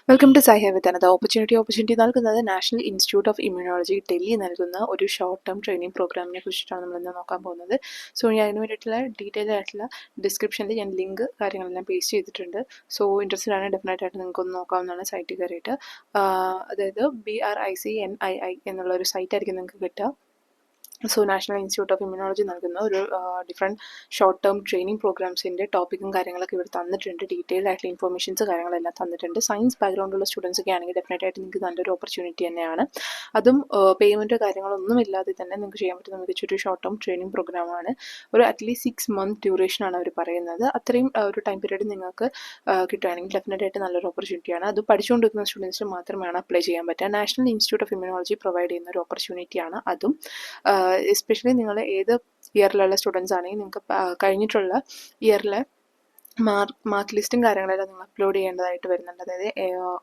Welcome to Sai with another opportunity നൽകുന്നത് national institute of immunology Delhi നൽകുന്ന ഒരു ഷോർട്ട് ടേം ട്രെയിനിങ് പ്രോഗ്രാമിനെ കുറിച്ചിട്ടാണ് നമ്മളിന്ന് നോക്കാൻ പോകുന്നത്. സോ ഞാൻ അതിന് വേണ്ടിയിട്ടുള്ള ഡീറ്റെയിൽ ആയിട്ടുള്ള ഡിസ്ക്രിപ്ഷനിൽ ഞാൻ ലിങ്ക് കാര്യങ്ങളെല്ലാം പേസ്റ്റ് ചെയ്തിട്ടുണ്ട്. സോ ഇൻട്രസ്റ്റഡ് ആണ് ഡെഫിനറ്റ് ആയിട്ട് നിങ്ങൾക്ക് ഒന്ന് നോക്കാവുന്നതാണ് സൈറ്റിൽ കയറിയിട്ട്. അതായത് BRICNII എന്നുള്ള ഒരു സൈറ്റ് ആയിരിക്കും നിങ്ങൾക്ക് കിട്ടുക. So national institute of immunology നൽകുന്ന ഒരു ഡിഫറെൻറ്റ് ഷോർട്ട് ടേം ട്രെയിനിങ് പ്രോഗ്രാംസിൻ്റെ ടോപ്പിക്കും കാര്യങ്ങളൊക്കെ ഇവിടെ തന്നിട്ടുണ്ട്. ഡീറ്റെയിൽഡ് ആയിട്ടുള്ള ഇൻഫർമേഷൻസ് കാര്യങ്ങളെല്ലാം തന്നിട്ടുണ്ട്. സയൻസ് ബാക്ക്ഗ്രൗണ്ടുള്ള സ്റ്റുഡൻസ് ഒക്കെ ആണെങ്കിൽ ഡെഫിനറ്റ് ആയിട്ട് നിങ്ങൾക്ക് നല്ലൊരു ഓപ്പർച്യൂണിറ്റി തന്നെയാണ്. അതും പേയ്മെൻറ്റ് കാര്യങ്ങളൊന്നും ഇല്ലാതെ തന്നെ നിങ്ങൾക്ക് ചെയ്യാൻ പറ്റുന്ന മികച്ചൊരു ഷോർട്ട് ടേം ട്രെയിനിങ് പ്രോഗ്രാമാണ്. ഒരു അറ്റ്ലീസ്റ്റ് 6 month ഡ്യൂറേഷനാണ് അവർ പറയുന്നത്. അത്രയും ഒരു ടൈം പീരീഡ് നിങ്ങൾക്ക് കിട്ടുകയാണെങ്കിൽ ഡെഫിനറ്റ് ആയിട്ട് നല്ലൊരു ഓപ്പർച്യൂണിറ്റിയാണ്. അത് പഠിച്ചുകൊണ്ടിരിക്കുന്ന സ്റ്റുഡൻസിന് മാത്രമാണ് അപ്ലൈ ചെയ്യാൻ പറ്റുക. National institute of immunology provide ചെയ്യുന്ന ഒരു ഓപ്പർച്യൂണിറ്റിയാണ് അതും. എസ്പെഷ്യലി നിങ്ങൾ ഏത് ഇയറിലുള്ള സ്റ്റുഡൻസ് ആണെങ്കിൽ നിങ്ങൾക്ക് കഴിഞ്ഞിട്ടുള്ള ഇയറിലെ മാർക്ക് ലിസ്റ്റും കാര്യങ്ങളെല്ലാം നിങ്ങൾ അപ്ലോഡ് ചെയ്യേണ്ടതായിട്ട് വരുന്നുണ്ട്. അതായത്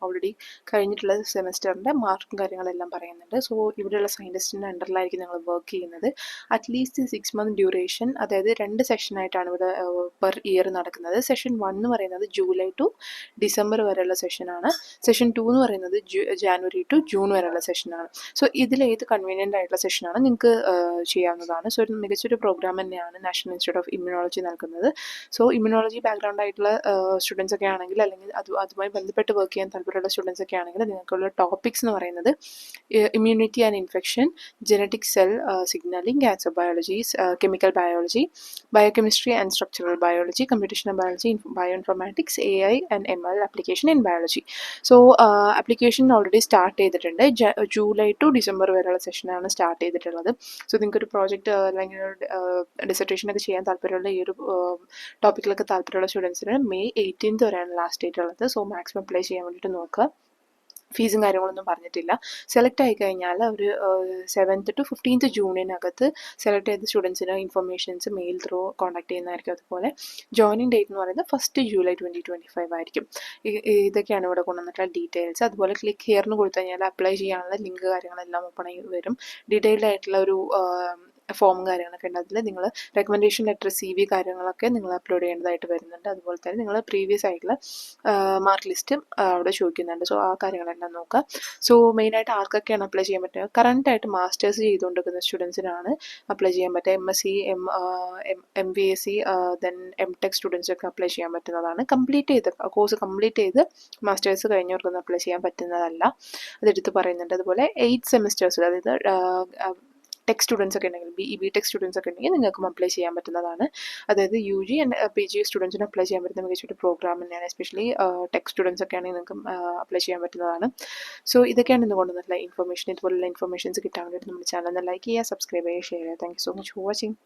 ഓൾറെഡി കഴിഞ്ഞിട്ടുള്ള സെമസ്റ്ററിൻ്റെ മാർക്കും കാര്യങ്ങളെല്ലാം പറയുന്നുണ്ട്. സോ ഇവിടെയുള്ള സയൻറ്റിസ്റ്റിൻ്റെ അണ്ടറിലായിരിക്കും നിങ്ങൾ വർക്ക് ചെയ്യുന്നത്. അറ്റ്ലീസ്റ്റ് 6 month ഡ്യൂറേഷൻ, അതായത് 2 സെഷനായിട്ടാണ് ഇവിടെ പെർ ഇയർ നടക്കുന്നത്. സെഷൻ 1 എന്ന് പറയുന്നത് ജൂലൈ ടു ഡിസംബർ വരെയുള്ള സെഷനാണ്. സെഷൻ 2 എന്ന് പറയുന്നത് ജാനുവരി ടു ജൂൺ വരെയുള്ള സെഷനാണ്. സോ ഇതിലേത് കൺവീനിയൻ്റ് ആയിട്ടുള്ള സെഷനാണ് നിങ്ങൾക്ക് ചെയ്യാവുന്നതാണ്. സോ ഒരു മികച്ചൊരു പ്രോഗ്രാം തന്നെയാണ് നാഷണൽ ഇൻസ്റ്റിറ്റ്യൂട്ട് ഓഫ് ഇമ്മ്യൂണോളജി നൽകുന്നത്. സോ ഇമ്മ്യൂണോളജി ബാക്ക്ഗ്രൗണ്ട് ആയിട്ടുള്ള സ്റ്റുഡൻസ് ഒക്കെ ആണെങ്കിൽ, അല്ലെങ്കിൽ അതുമായി ബന്ധപ്പെട്ട് വർക്ക് ചെയ്യാൻ താല്പര്യമുള്ള സ്റ്റുഡൻസ് ഒക്കെ ആണെങ്കിൽ നിങ്ങൾക്കുള്ള ടോപ്പിക്സ് എന്ന് പറയുന്നത് immunity and infection, genetic cell signalling, cancer biology, chemical biology, biochemistry and structural biology, computational biology, bioinformatics, AI and ML application in biology. So application already start ചെയ്തിട്ടുണ്ട്. ജൂലൈ ടു ഡിസംബർ വരെയുള്ള സെഷനാണ് start ചെയ്തിട്ടുള്ളത്. So നിങ്ങൾക്കൊരു project അല്ലെങ്കിൽ dissertation ഒക്കെ ചെയ്യാൻ താല്പര്യമുള്ള ഈ ഒരു ടോപ്പിക്കിലൊക്കെ താല്പര്യമുള്ള സ്റ്റുഡൻസിന് May 18th വരെയാണ് ലാസ്റ്റ് ഡേറ്റ് ഉള്ളത്. സോ മാക്സിമം അപ്ലൈ ചെയ്യാൻ വേണ്ടിയിട്ട് നോക്കുക. ഫീസും കാര്യങ്ങളൊന്നും പറഞ്ഞിട്ടില്ല. സെലക്ട് ആയി കഴിഞ്ഞാൽ ഒരു 7th to 15th ജൂണിനകത്ത് സെലക്ട് ചെയ്ത സ്റ്റുഡൻസിന് ഇൻഫർമേഷൻസ് മെയിൽ ത്രൂ കോൺടാക്ട് ചെയ്യുന്നതായിരിക്കും. അതുപോലെ ജോയിനിങ് ഡേറ്റ് എന്ന് പറയുന്നത് 1st July 2025 ആയിരിക്കും. ഇതൊക്കെയാണ് ഇവിടെ കൊണ്ടുവന്നിട്ടുള്ള ഡീറ്റെയിൽസ്. അതുപോലെ ക്ലിക്ക് ഹിയറിന് കൊടുത്തു കഴിഞ്ഞാൽ അപ്ലൈ ചെയ്യാനുള്ള ലിങ്ക് കാര്യങ്ങളെല്ലാം ഓപ്പൺ ആയി വരും. ഡീറ്റെയിൽഡ് ആയിട്ടുള്ള ഒരു ഫോമും കാര്യങ്ങളൊക്കെ ഉണ്ട്. അതിൽ നിങ്ങൾ റെക്കമെൻഡേഷൻ ലെറ്റർ, CV കാര്യങ്ങളൊക്കെ നിങ്ങൾ അപ്ലോഡ് ചെയ്യേണ്ടതായിട്ട് വരുന്നുണ്ട്. അതുപോലെ തന്നെ നിങ്ങൾ പ്രീവിയസ് ആയിട്ടുള്ള മാർക്ക് ലിസ്റ്റും അവിടെ ചോദിക്കുന്നുണ്ട്. സോ ആ കാര്യങ്ങളെല്ലാം നോക്കുക. സോ മെയിനായിട്ട് ആർക്കൊക്കെയാണ് അപ്ലൈ ചെയ്യാൻ പറ്റുക? കറൻറ്റായിട്ട് മാസ്റ്റേഴ്സ് ചെയ്തുകൊണ്ടിരിക്കുന്ന സ്റ്റുഡൻസിനാണ് അപ്ലൈ ചെയ്യാൻ പറ്റുക. MSc, MVAC, ദെൻ MTech സ്റ്റുഡൻസൊക്കെ അപ്ലൈ ചെയ്യാൻ പറ്റുന്നതാണ്. കോഴ്സ് കംപ്ലീറ്റ് ചെയ്ത് മാസ്റ്റേഴ്സ് കഴിഞ്ഞവർക്കൊന്നും അപ്ലൈ ചെയ്യാൻ പറ്റുന്നതല്ല, അതെടുത്ത് പറയുന്നുണ്ട്. അതുപോലെ 8 സെമിസ്റ്റേഴ്സ്, അതായത് ടെക് സ്റ്റുഡൻസ് ഒക്കെ ഉണ്ടെങ്കിൽ, BTech സ്റ്റുഡൻസ് ഒക്കെ ഉണ്ടെങ്കിൽ നിങ്ങൾക്കും അപ്ലൈ ചെയ്യാൻ പറ്റുന്നതാണ്. അതായത് UG ആൻഡ് PG സ്റ്റുഡൻസിന് അപ്ലൈ ചെയ്യാൻ പറ്റുന്ന മികച്ചൊരു പ്രോഗ്രാം തന്നെയാണ്. എസ്പെഷ്യലി ടെക് സ്റ്റുഡൻസ് ഒക്കെ ആണെങ്കിൽ നിങ്ങൾക്കും അപ്ലൈ ചെയ്യാൻ പറ്റുന്നതാണ്. സോ ഇതൊക്കെയാണ് ഇന്ന് കൊണ്ടുവന്നിട്ടുള്ള ഇൻഫർമേഷൻ. ഇതുപോലുള്ള ഇൻഫർമേഷൻസ് കിട്ടാൻ വേണ്ടിയിട്ട് നമ്മുടെ ചാനൽ ഒന്ന് ലൈക്ക് ചെയ്യുക, സബ്സ്ക്രൈബ് ചെയ്യുക, ഷെയർ ചെയ്യുക. Thank you so much for watching.